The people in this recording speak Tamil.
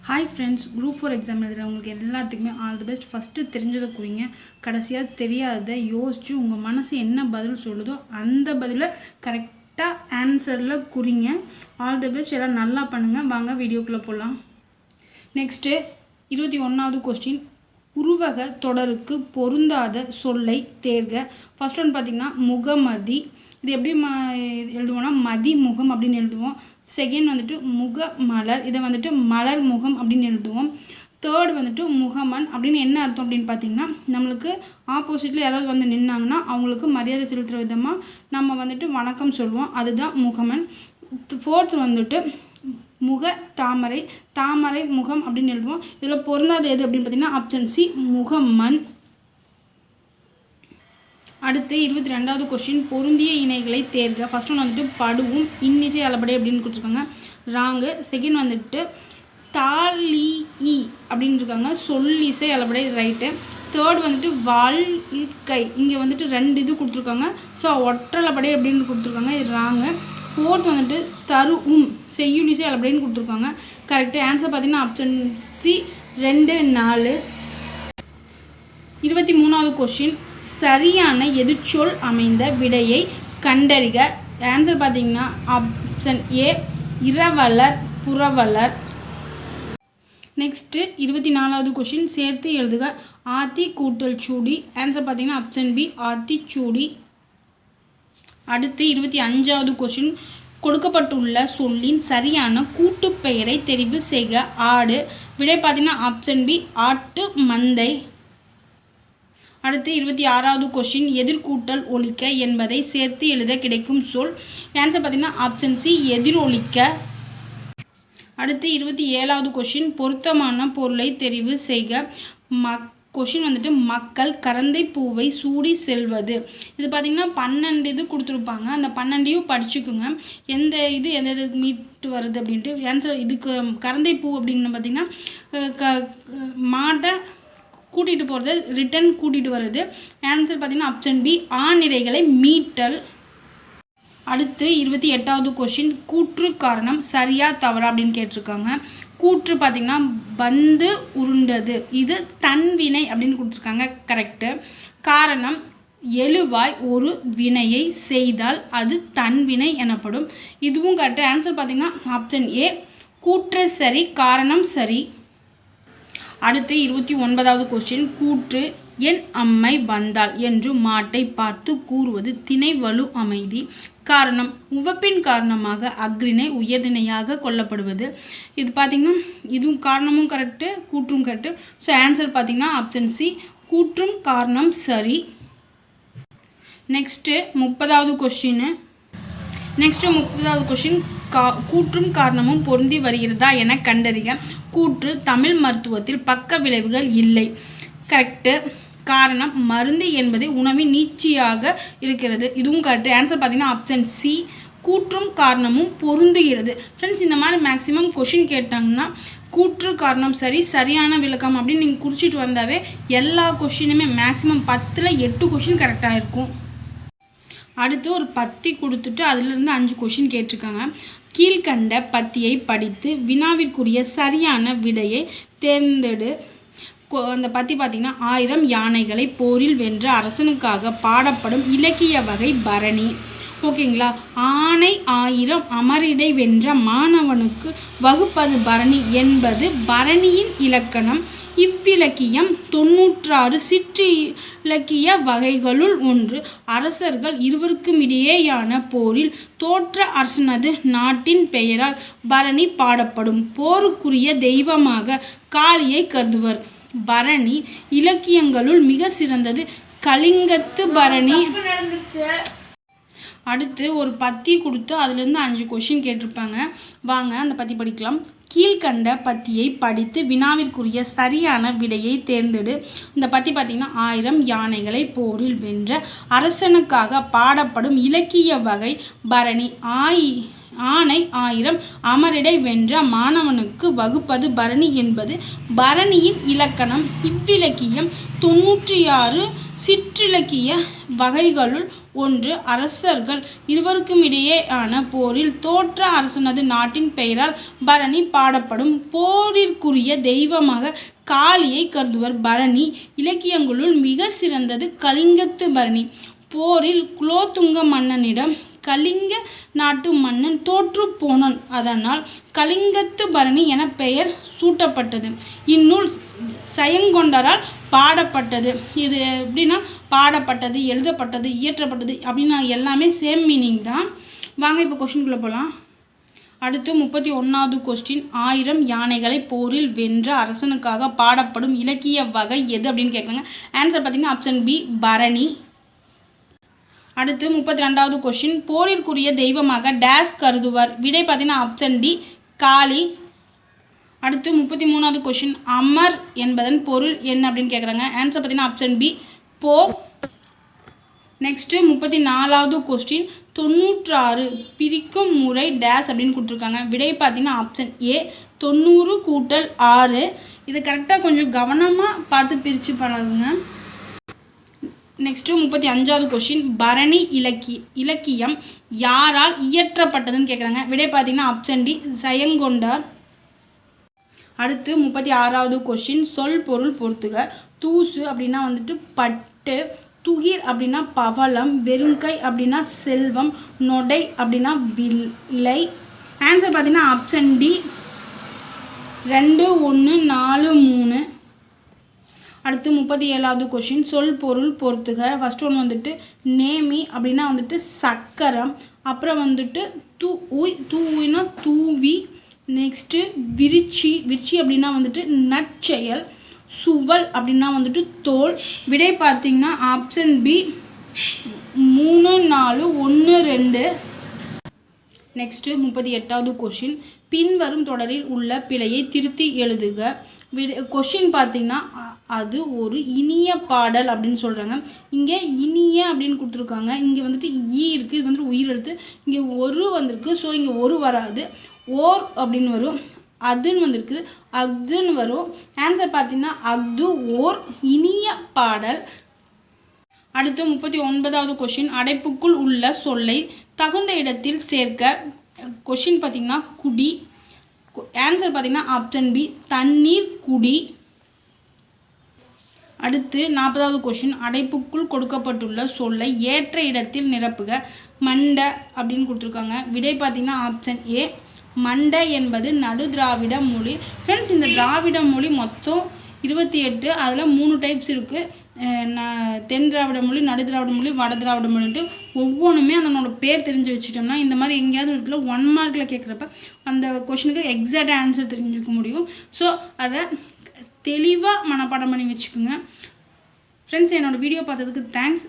ஹாய் ஃப்ரெண்ட்ஸ், குரூப் 4 எக்ஸாம் எழுதுகிறவங்களுக்கு எல்லாத்துக்குமே ஆல் தி பெஸ்ட். ஃபஸ்ட்டு தெரிஞ்சதை குறிங்க, கடைசியாக தெரியாததை யோசித்து உங்கள் மனசு என்ன பதில் சொல்லுதோ அந்த பதிலை கரெக்டாக ஆன்சரில் குறிங்க. ஆல் தி பெஸ்ட், எல்லாம் நல்லா பண்ணுங்கள். வாங்க வீடியோக்குள்ளே போகலாம். நெக்ஸ்ட்டு 21வது கொஸ்டின், உருவக தொடருக்கு பொருந்தாத சொல்லை தேர்க. ஃபர்ஸ்ட் ஒன்று பார்த்திங்கன்னா முகமதி. இது எப்படி எழுதுவோம்னா மதிமுகம் அப்படின்னு எழுதுவோம். செகண்ட் வந்துட்டு முக மலர், இதை வந்துட்டு மலர் முகம் அப்படின்னு எழுதுவோம். தேர்ட் வந்துட்டு முகமன் அப்படின்னு என்ன அர்த்தம் அப்படின்னு பார்த்திங்கன்னா, நம்மளுக்கு ஆப்போசிட்டில் யாராவது வந்து நின்னாங்கன்னா அவங்களுக்கு மரியாதை செலுத்துகிற விதமாக நம்ம வந்துட்டு வணக்கம் சொல்லுவோம், அதுதான் முகமன். ஃபோர்த் வந்துட்டு முக தாமரை, தாமரை முகம் அப்படின்னு எழுதுவோம். இதில் பொருந்தாது எது அப்படின்னு பார்த்திங்கன்னா ஆப்ஷன் சி முகமன். அடுத்து 22வது கொஸ்டின், பொருந்திய இணைகளை தேர்க. ஃபர்ஸ்ட் ஒன்று வந்துட்டு படுவும் இன்னிசை அளபடை அப்படின்னு கொடுத்துருக்காங்க, ராங்கு. செகண்ட் வந்துட்டு தாலி அப்படின்னு இருக்காங்க, சொல்லிசை அளபடை, ரைட்டு. தேர்ட் வந்துட்டு வாழ்க்கை, இங்கே வந்துட்டு 2 இது கொடுத்துருக்காங்க, ஸோ ஒற்றளபடை அப்படின்னு கொடுத்துருக்காங்க, இது ராங்கு. ஃபோர்த் வந்துட்டு தருவும் செய்யுளிசை அளபடைன்னு கொடுத்துருக்காங்க, கரெக்டு. ஆன்சர் பார்த்திங்கன்னா ஆப்ஷன் சி 2, 4. 23வது கொஸ்டின், சரியான எதிர்ச்சொல் அமைந்த விடையை கண்டறிக. ஆன்சர் பார்த்தீங்கன்னா ஆப்ஷன் ஏ இரவலர், புறவலர். நெக்ஸ்ட்டு 24வது கொஸ்டின், சேர்த்து எழுதுக. ஆத்தி கூட்டல் சூடி. ஆன்சர் பார்த்தீங்கன்னா ஆப்ஷன் பி ஆத்திச்சூடி. அடுத்து 25வது கொஸ்டின், கொடுக்கப்பட்டுள்ள சொல்லின் சரியான கூட்டுப்பெயரை தெரிவு செய்க. ஆடு. விடை பார்த்தீங்கன்னா ஆப்ஷன் பி ஆட்டு மந்தை. அடுத்து 26வது கொஸ்டின், எதிர்கூட்டல் ஒலிக்க என்பதை சேர்த்து எழுத கிடைக்கும் சொல். ஆன்சர் பார்த்தீங்கன்னா ஆப்ஷன் சி எதிரொலிக்க. அடுத்து 27வது கொஸ்டின், பொருத்தமான பொருளை தெரிவு செய்க. கொஸ்டின் வந்துட்டு மக்கள் கரந்தை பூவை சூடி செல்வது. இது பார்த்திங்கன்னா 12 இது கொடுத்துருப்பாங்க, அந்த 12ஐயும் படிச்சுக்குங்க, எந்த இதுக்கு மீட்டு வருது அப்படின்ட்டு. ஆன்சர் இதுக்கு கரந்தை பூ அப்படின்னு பார்த்திங்கன்னா மாட்டை கூட்டிகிட்டு போகிறது, ரிட்டன் கூட்டிகிட்டு வருது. ஆன்சர் பார்த்திங்கன்னா ஆப்ஷன் பி ஆநிரைகளை மீட்டல். அடுத்து 28வது கொஸ்டின், கூற்று காரணம் சரியா தவறா அப்படின்னு கேட்டிருக்காங்க. கூற்று பார்த்திங்கன்னா பந்து உருண்டது, இது தன்வினை அப்படின்னு கொடுத்துருக்காங்க, கரெக்டு. காரணம் எழுவாய் ஒரு வினையை செய்தால் அது தன்வினை எனப்படும், இதுவும் கரெக்டு. ஆன்சர் பார்த்திங்கன்னா ஆப்ஷன் ஏ கூற்று சரி, காரணம் சரி. அடுத்து 29வது கொஸ்டின், கூற்று என் அம்மை வந்தாள் என்று மாட்டை பார்த்து கூறுவது திணை வலு அமைதி. காரணம் உவப்பின் காரணமாக அக்ரிணை உயர்திணையாக கொள்ளப்படுவது. இது பார்த்திங்கன்னா இதுவும் காரணமும் கரெக்டு, கூற்றும் கரெக்டு. ஸோ ஆன்சர் பார்த்திங்கன்னா ஆப்ஷன் சி கூற்றும் காரணம் சரி. நெக்ஸ்ட்டு 30வது கொஸ்டின், கூற்றும் காரணமும் பொருந்தி வருகிறதா என கண்டறிக. கூற்று தமிழ் மருத்துவத்தில் பக்க விளைவுகள் இல்லை, கரெக்டு. காரணம் மருந்து என்பதை உணவின் நீட்சியாக இருக்கிறது, இதுவும் கரெக்டு. ஆன்சர் பார்த்தீங்கன்னா ஆப்ஷன் சி கூற்றும் காரணமும் பொருந்துகிறது. ஃப்ரெண்ட்ஸ், இந்த மாதிரி மேக்ஸிமம் கொஷின் கேட்டாங்கன்னா கூற்று காரணம் சரி, சரியான விளக்கம் அப்படின்னு நீங்கள் குறிச்சிட்டு வந்தாவே எல்லா கொஷினுமே மேக்ஸிமம் 10ல் 8 கொஷின் கரெக்டாக இருக்கும். அடுத்து ஒரு பத்தி கொடுத்துட்டு அதிலிருந்து 5 கொஷின் கேட்டிருக்காங்க. கீழ்கண்ட பத்தியை படித்து வினாவிற்குரிய சரியான விடையை தேர்ந்தெடு. அந்த பத்தி பார்த்திங்கன்னா 1000 யானைகளை போரில் வென்ற அரசனுக்காக பாடப்படும் இலக்கிய வகை பரணி. ஓகேங்களா. ஆணை 1000 அமரிடை வென்ற மாணவனுக்கு வகுப்பது பரணி என்பது பரணியின் இலக்கணம். இவ்விலக்கியம் 96 சிற்றிலக்கிய வகைகளுள் ஒன்று. அரசர்கள் இருவருக்குமிடையேயான போரில் தோற்ற அரசனது நாட்டின் பெயரால் பரணி பாடப்படும். போருக்குரிய தெய்வமாக காளியை கருதுவர். பரணி இலக்கியங்களுள் மிக சிறந்தது கலிங்கத்து பரணி. அடுத்து ஒரு பத்தி கொடுத்து அதுலேருந்து 5 கொஷின் கேட்டிருப்பாங்க, வாங்க அந்த பத்தி படிக்கலாம். கீழ்கண்ட பத்தியை படித்து வினாவிற்குரிய சரியான விடையை தேர்ந்தெடு. இந்த பத்தி பார்த்திங்கன்னா 1000 யானைகளை போரில் வென்ற அரசனுக்காக பாடப்படும் இலக்கிய வகை பரணி. ஆணை 1000 அமரிடை வென்ற மாணவனுக்கு வகுப்பது பரணி என்பது பரணியின் இலக்கணம். இவ்விலக்கியம் 96 சிற்றிலக்கிய வகைகளுள் 1. அரசர்கள் இருவருக்கும் இடையேயான போரில் தோற்ற அரசனது நாட்டின் பெயரால் பரணி பாடப்படும். போரிற்குரிய தெய்வமாக காளியை கருதுவர். பரணி இலக்கியங்களுள் மிக சிறந்தது கலிங்கத்து பரணி. போரில் குலோத்துங்க மன்னனிடம் கலிங்க நாட்டு மன்னன் தோற்று போனான். அதனால் கலிங்கத்து பரணி என பெயர் சூட்டப்பட்டது. இந்நூல் சயங்கொண்டரால் பாடப்பட்டது. இது எப்படின்னா பாடப்பட்டது, எழுதப்பட்டது, இயற்றப்பட்டது அப்படின்னா எல்லாமே சேம் மீனிங் தான். வாங்க இப்போ கொஸ்டின்குள்ளே போகலாம். அடுத்து 31வது கொஸ்டின். 1000 யானைகளை போரில் வென்ற அரசனுக்காக பாடப்படும் இலக்கிய வகை எது அப்படின்னு கேட்குறாங்க. ஆன்சர் பார்த்தீங்கன்னா ஆப்ஷன் பி பரணி. அடுத்து 32வது கொஸ்டின். போரிற்குரிய தெய்வமாக டேஸ் கருதுவர். விடை பார்த்தீங்கன்னா ஆப்ஷன் டி காளி. அடுத்து 33வது கொஸ்டின். அமர் என்பதன் பொருள் என்ன அப்படின்னு கேட்குறாங்க. ஆன்சர் பார்த்தீங்கன்னா ஆப்ஷன் பி போர். நெக்ஸ்ட்டு 34வது கொஸ்டின். 96 பிரிக்கும் முறை டேஸ் அப்படின்னு கொடுத்துருக்காங்க. விடை பார்த்தீங்கன்னா ஆப்ஷன் ஏ 90 கூட்டல் 6. இது கரெக்டாக கொஞ்சம் கவனமாக பார்த்து பிரித்து பழகுங்க. Next 35வது question. பரணி இலக்கியம் யாரால் இயற்றப்பட்டதுன்னு கேட்குறாங்க. விடை பார்த்தீங்கன்னா ஆப்ஷன் டி சயங்கொண்டார். அடுத்து 36வது கொஸ்டின். சொல் பொருள் பொறுத்துக. தூசு அப்படின்னா வந்துட்டு பட்டு, துகிர் அப்படின்னா பவளம், வெறுங்கை அப்படின்னா செல்வம், நொடை அப்படின்னா வில்லை. ஆன்சர் பார்த்தீங்கன்னா ஆப்ஷன் டி 2, 1, 4, 3. அடுத்து 37வது கொஸ்டின். சொல் பொருள் பொறுத்துக. ஃபஸ்ட் ஒன்று வந்துட்டு நேமி அப்படின்னா வந்துட்டு சக்கரம், அப்புறம் வந்துட்டு தூவினா தூவி, நெக்ஸ்ட்டு விரிச்சி அப்படின்னா வந்துட்டு நற்செயல், சுவல் அப்படின்னா வந்துட்டு தோல். விடை பார்த்திங்கன்னா ஆப்ஷன் பி 3, 4, 1, 2. நெக்ஸ்ட்டு 38வது கொஷின். பின்வரும் தொடரில் உள்ள பிழையை திருத்தி எழுதுக. கொஷின் பார்த்திங்கன்னா அது ஒரு இனிய பாடல் அப்படின்னு சொல்கிறாங்க. இங்கே இனிய அப்படின்னு கொடுத்துருக்காங்க. இங்கே வந்துட்டு ஈ இருக்குது, இது வந்துட்டு உயிர் எழுத்து. இங்கே ஒரு வந்திருக்கு, ஸோ இங்கே ஒரு வராது, ஓர் அப்படின்னு வரும். அதுன்னு வந்திருக்கு, அக்துன்னு வரும். ஆன்சர் பார்த்திங்கன்னா அக்து ஓர் இனிய பாடல். அடுத்து 39வது கொஷின். அடைப்புக்குள் உள்ள சொல்லை தகுந்த இடத்தில் சேர்க்க. கொஷின் பார்த்திங்கன்னா குடி. ஆன்சர் பார்த்திங்கன்னா ஆப்ஷன் பி தண்ணீர் குடி. அடுத்து 40வது கொஷின். அடைப்புக்குள் கொடுக்கப்பட்டுள்ள சொல்லை ஏற்ற இடத்தில் நிரப்புக. மண்டை அப்படின்னு கொடுத்துருக்காங்க. விடை பார்த்திங்கன்னா ஆப்ஷன் ஏ மண்டை என்பது நடு திராவிட மொழி. ஃப்ரெண்ட்ஸ், இந்த திராவிட மொழி மொத்தம் 28. அதில் 3 டைப்ஸ் இருக்குது. தென் திராவிட மொழி, நடு திராவிட மொழி, வட திராவிட மொழின்ட்டு ஒவ்வொன்றுமே அதனோட பேர் தெரிஞ்சு வச்சுட்டோம்னா இந்த மாதிரி எங்கேயாவது இடத்துல 1 மார்க்கில் கேட்குறப்ப அந்த கொஷினுக்கு எக்ஸாக்ட் ஆன்சர் தெரிஞ்சுக்க முடியும். ஸோ அதை தெளிவாக மனப்பாடம் பண்ணி வச்சுக்கோங்க. ஃப்ரெண்ட்ஸ், என்னோடய வீடியோ பார்த்ததுக்கு தேங்க்ஸ்.